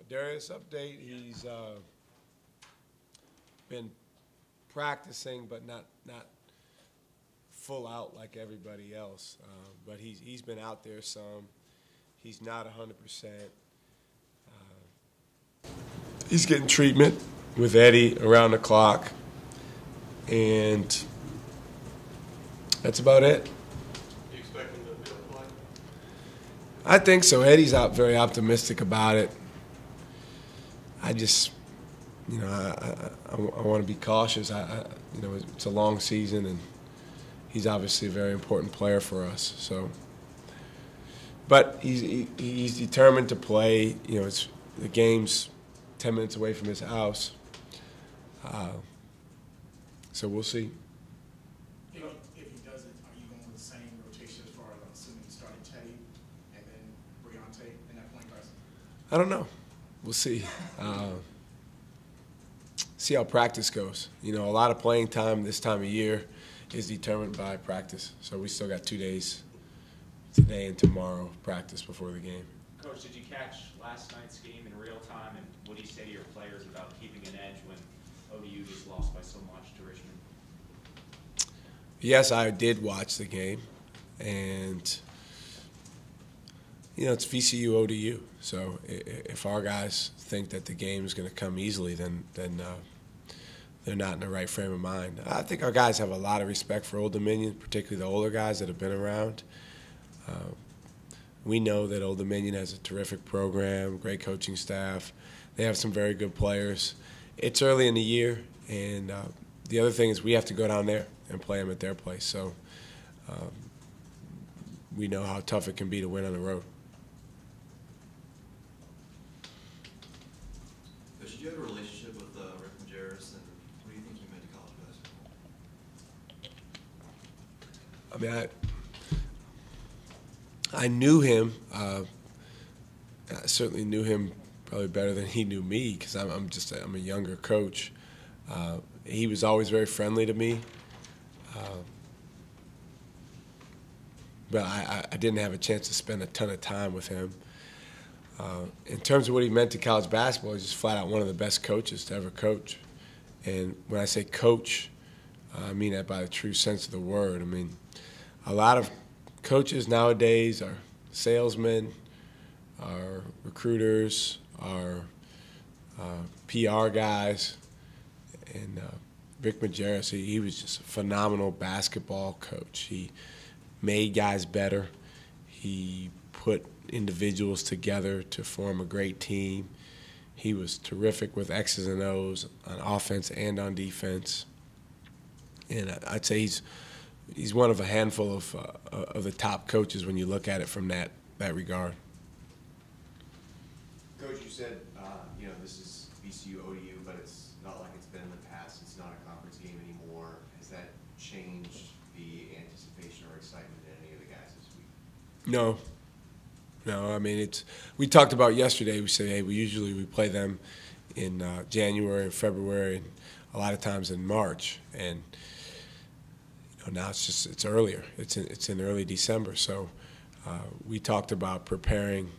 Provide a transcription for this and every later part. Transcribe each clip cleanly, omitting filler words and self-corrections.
Darius update. He's been practicing, but not full out like everybody else. But he's been out there some. He's not 100%. He's getting treatment with Eddie around the clock, and that's about it. You expect him to be able to play? I think so. Eddie's very optimistic about it. I just, I want to be cautious. It's a long season, and he's obviously a very important player for us. So, but he's determined to play. The game's 10 minutes away from his house, so we'll see. If he doesn't, are you going with the same rotation as far as I'm assuming you started Teddy and then Briante in that point guard? I don't know. We'll see. See how practice goes. A lot of playing time this time of year is determined by practice. So we still got 2 days, today and tomorrow, of practice before the game. Coach, did you catch last night's game in real time, and what do you say to your players about keeping an edge when ODU just lost by so much to Richmond? Yes, I did watch the game, and it's VCU ODU. So if our guys think that the game is going to come easily, then they're not in the right frame of mind. I think our guys have a lot of respect for Old Dominion, particularly the older guys that have been around. We know that Old Dominion has a terrific program, great coaching staff. They have some very good players. It's early in the year, and the other thing is we have to go down there and play them at their place. So we know how tough it can be to win on the road. Coach, did you have a relationship with Rick Majerus, and what do you think he meant to college basketball? I knew him. I certainly knew him probably better than he knew me because I'm a younger coach. He was always very friendly to me, but I didn't have a chance to spend a ton of time with him. In terms of what he meant to college basketball, he's just flat out one of the best coaches to ever coach. And when I say coach, I mean that by the true sense of the word. A lot of coaches nowadays are salesmen, are recruiters, are PR guys, and Rick Majerus, he was just a phenomenal basketball coach. He made guys better. He put individuals together to form a great team. He was terrific with X's and O's on offense and on defense. And I'd say he's one of a handful of the top coaches when you look at it from that regard. Coach, you said this is VCU ODU, but it's not like it's been in the past. It's not a conference game anymore. Has that changed the anticipation or excitement in any of the guys this week? No. We talked about yesterday. We say, hey, we play them in January and February, and a lot of times in March, and now it's earlier. It's in early December. So we talked about preparing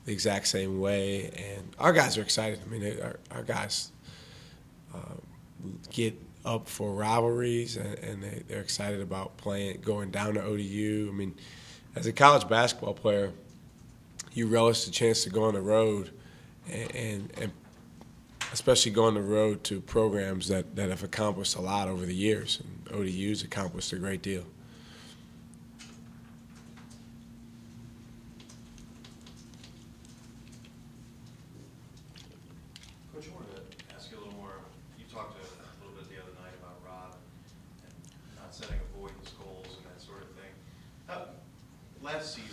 the exact same way, and our guys are excited. Our guys get up for rivalries, and they're excited about going down to ODU. As a college basketball player, you relish the chance to go on the road, and especially go on the road to programs that have accomplished a lot over the years. And ODU's accomplished a great deal. Coach, I wanted to ask you a little more. You talked a little bit the other night about Rob and not setting avoidance goals and that sort of thing. Last season,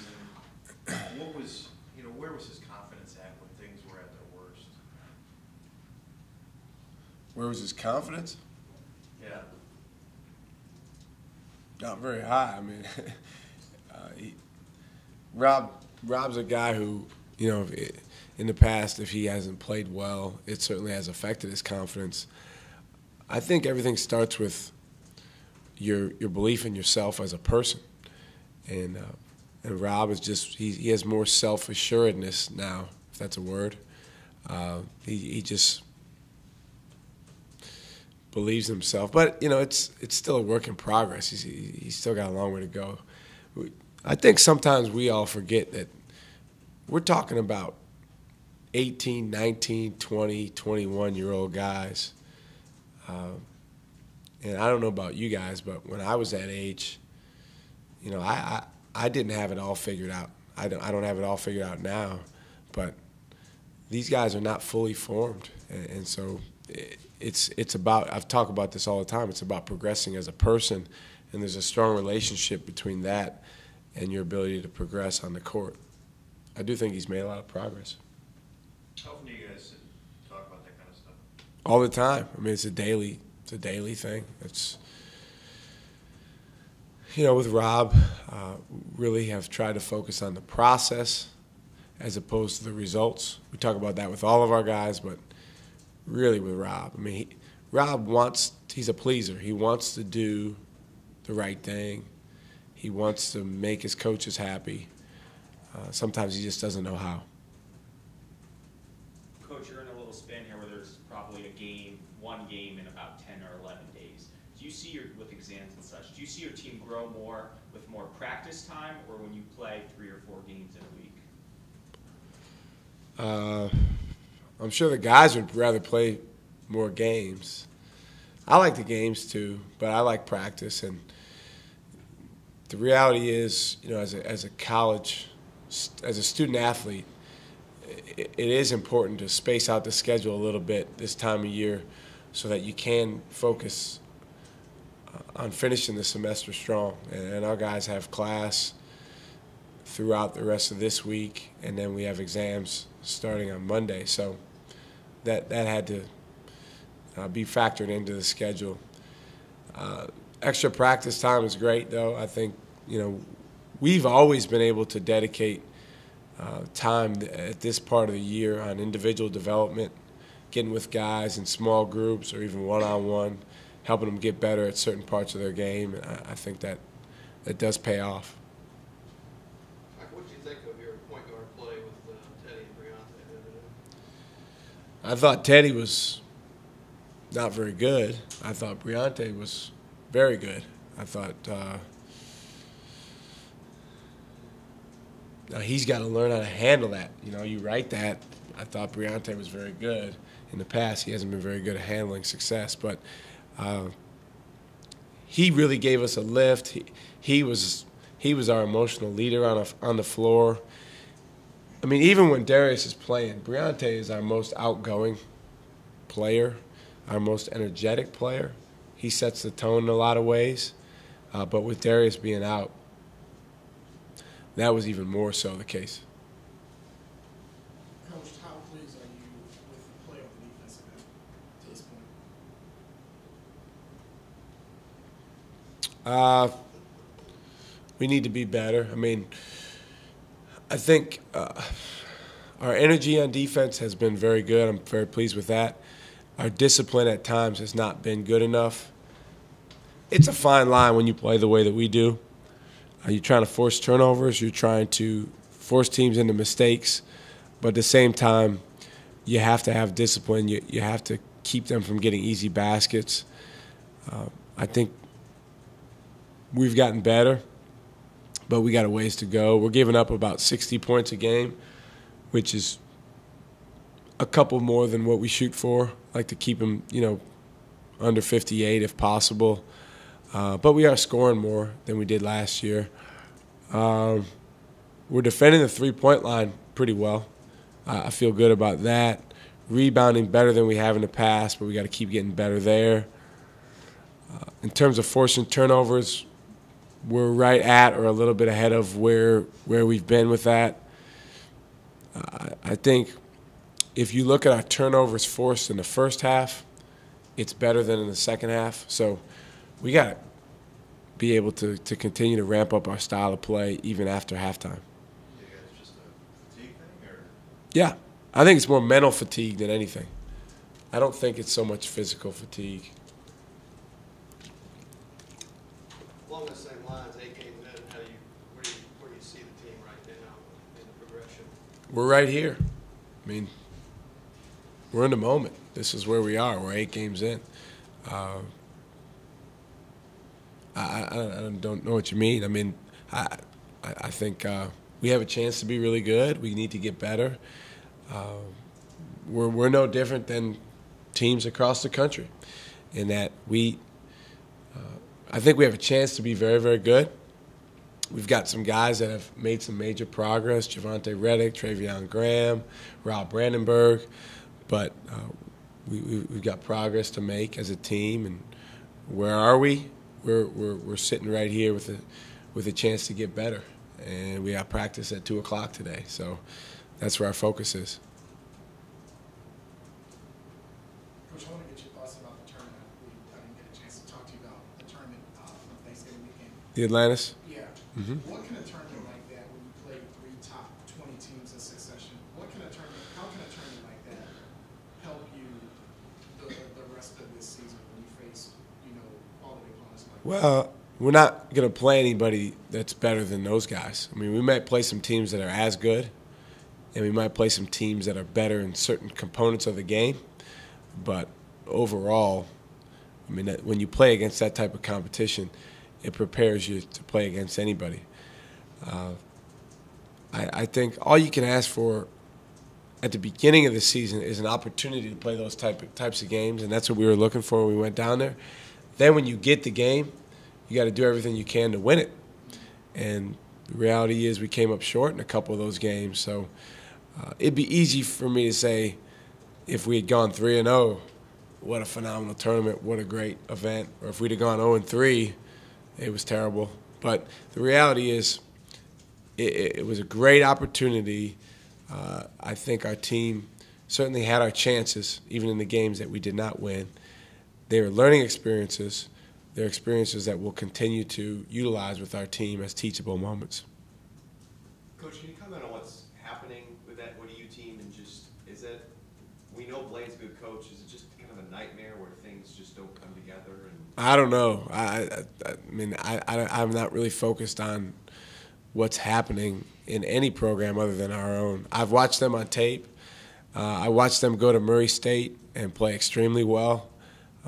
where was his confidence at when things were at their worst? Where was his confidence? Yeah. Not very high. Rob's a guy who, in the past, if he hasn't played well, it certainly has affected his confidence. I think everything starts with your belief in yourself as a person, and Rob is he has more self-assuredness now, if that's a word. He just believes in himself. But, you know, it's still a work in progress. He's still got a long way to go. I think sometimes we all forget that we're talking about 18, 19, 20, 21-year-old guys. And I don't know about you guys, but when I was that age, you know, I didn't have it all figured out. I don't have it all figured out now, but these guys are not fully formed, and so it's about, I've talked about this all the time, it's about progressing as a person, and there's a strong relationship between that and your ability to progress on the court. I do think he's made a lot of progress. How often do you guys sit and talk about that kind of stuff? All the time. I mean, it's a daily thing. It's, you know, with Rob, really have tried to focus on the process as opposed to the results. We talk about that with all of our guys, but really with Rob. I mean, Rob he's a pleaser. He wants to do the right thing. He wants to make his coaches happy. Sometimes he just doesn't know how. Coach, you're in a little span here where there's probably one game in about 10 or 11 days. Do you see with exams and such, do you see your team grow more with more practice time or when you play 3 or 4 games in a week? I'm sure the guys would rather play more games. I like the games too, but I like practice. And the reality is, you know, as a student athlete, it is important to space out the schedule a little bit this time of year so that you can focus on finishing the semester strong. And our guys have class throughout the rest of this week, and then we have exams starting on Monday. So that had to be factored into the schedule. Extra practice time is great, though. I think, you know, we've always been able to dedicate time at this part of the year on individual development, getting with guys in small groups or even one-on-one, helping them get better at certain parts of their game. And I think that does pay off. What did you think of your point guard play with Teddy and Briante the other day? I thought Teddy was not very good. I thought Briante was very good. I thought now he's got to learn how to handle that. You know, you write that. I thought Briante was very good. In the past, he hasn't been very good at handling success, but he really gave us a lift. He was our emotional leader on the floor. I mean, even when Darius is playing, Briante is our most outgoing player, our most energetic player. He sets the tone in a lot of ways, but with Darius being out, that was even more so the case. Coach, how pleased are you with the play of the defensive end to this point? We need to be better. I mean, I think our energy on defense has been very good. I'm very pleased with that. Our discipline at times has not been good enough. It's a fine line when you play the way that we do. You're trying to force turnovers. You're trying to force teams into mistakes. But at the same time, you have to have discipline. You have to keep them from getting easy baskets. I think we've gotten better, but we got a ways to go. We're giving up about 60 points a game, which is a couple more than what we shoot for. I like to keep them, you know, under 58 if possible. But we are scoring more than we did last year. We're defending the three-point line pretty well. I feel good about that. Rebounding better than we have in the past, but we got to keep getting better there. In terms of forcing turnovers, we're right at or a little bit ahead of where we've been with that. I think if you look at our turnovers forced in the first half, it's better than in the second half. So we got to be able to continue to ramp up our style of play even after halftime. You guys just a fatigue thing, or? Yeah, I think it's more mental fatigue than anything. I don't think it's so much physical fatigue. Along the same lines, 8 games in, where do you see the team right now in the progression? We're right here. I mean, we're in the moment. This is where we are. We're 8 games in. I don't know what you mean. I mean, I think we have a chance to be really good. We need to get better. We're no different than teams across the country in that I think we have a chance to be very, very good. We've got some guys that have made some major progress, Javonte Reddick, Travion Graham, Rob Brandenburg, but we've got progress to make as a team. And where are we? We're sitting right here with a chance to get better, and we got practice at 2 o'clock today, so that's where our focus is. Coach, I want to get your thoughts about the tournament. I didn't get a chance to talk to you about the tournament on Thanksgiving weekend. The Atlantis? Yeah. Mhm. What can a tournament like that, when you play 3 top 20 teams in succession, how can a tournament like that help you the rest of this season when you face, quality opponents like that? Well, we're not going to play anybody that's better than those guys. I mean, we might play some teams that are as good, and we might play some teams that are better in certain components of the game. But overall, I mean, when you play against that type of competition, it prepares you to play against anybody. I think all you can ask for at the beginning of the season is an opportunity to play those types of games, and that's what we were looking for when we went down there. Then when you get the game, you got to do everything you can to win it. And the reality is we came up short in a couple of those games. So it'd be easy for me to say if we had gone 3-0, what a phenomenal tournament, what a great event. Or if we'd have gone 0-3, it was terrible. But the reality is it was a great opportunity. I think our team certainly had our chances, even in the games that we did not win. They were learning experiences. They're experiences that we'll continue to utilize with our team as teachable moments. Coach, can you comment on what's happening with that ODU team, and just we know Blaine's a good coach. Is it just kind of a nightmare where things just don't come together? I don't know. I mean, I'm not really focused on what's happening in any program other than our own. I've watched them on tape. I watched them go to Murray State and play extremely well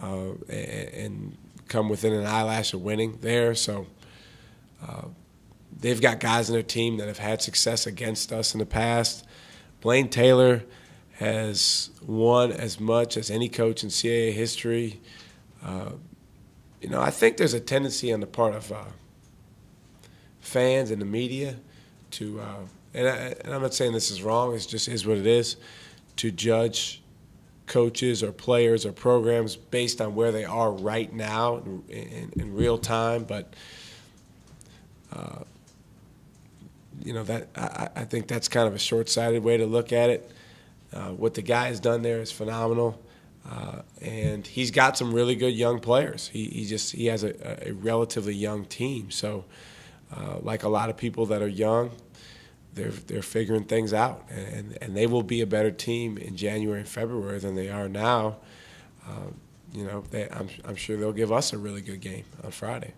and come within an eyelash of winning there. So they've got guys in their team that have had success against us in the past. Blaine Taylor has won as much as any coach in CAA history. I think there's a tendency on the part of fans and the media to, and I'm not saying this is wrong, it just is what it is, to judge coaches or players or programs based on where they are right now in real time. But, I think that's kind of a short-sighted way to look at it. What the guy has done there is phenomenal. And he's got some really good young players. He has a relatively young team. So, like a lot of people that are young, they're figuring things out, and they will be a better team in January and February than they are now. I'm sure they'll give us a really good game on Friday.